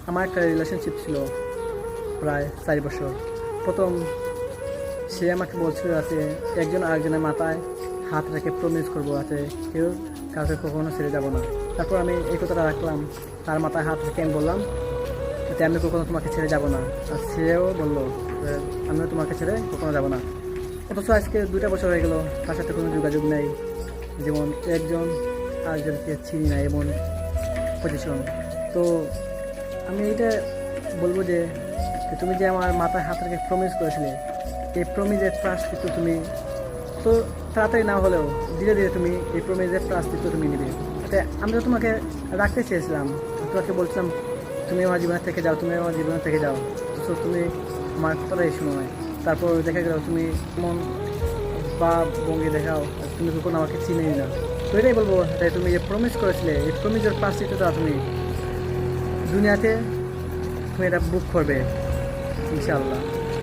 আমার একটা রিলেশনশিপ ছিল প্রায় 4 বছর। প্রথম সে আমাকে বলছিল আছে একজন আরেকজনের মাথায় হাত রেখে প্রমিস করবো আছে কেউ কাউকে কখনো ছেড়ে যাব না। তারপর আমি এই কথাটা রাখলাম, তার মাথায় হাত রেখে আমি বললাম যে আমি কখনো তোমাকে ছেড়ে যাব না, আর সেও বললো যে আমিও তোমাকে ছেড়ে কখনো যাব না। অথচ আজকে 2টা বছর হয়ে গেল, তার সাথে কোনো যোগাযোগ নেই, যেমন একজন আরেকজনকে চিনি না এমন পজিশন। তো আমি এইটা বলবো যে তুমি যে আমার মাথায় হাত রেখে প্রমিস করেছিলে, এই প্রমিসের প্রায়শ্চিত্ত তুমি তো তাড়াতাড়ি না হলেও ধীরে ধীরে তুমি এই প্রমিসের প্রায়শ্চিত্ত তুমি নেবে। আমি তো তোমাকে রাখতে চেয়েছিলাম, তোমাকে বলছিলাম তুমি আমার জীবনে থেকে যাও, তুমি আমার জীবনে থেকে যাও, তো তুমি আমার কথাটাই শোনো নাই। তারপর দেখা গেল তুমি এমন বা ভঙ্গি দেখাও, তুমি কখনো আমাকে চিনেই না। তো এটাই বলবো যে তুমি যে প্রমিস করেছিলে এই প্রমিসের প্রায়শ্চিত্তটা তুমি দুনিয়াতে তুমি এটা বুক করবে ইনশাআল্লাহ।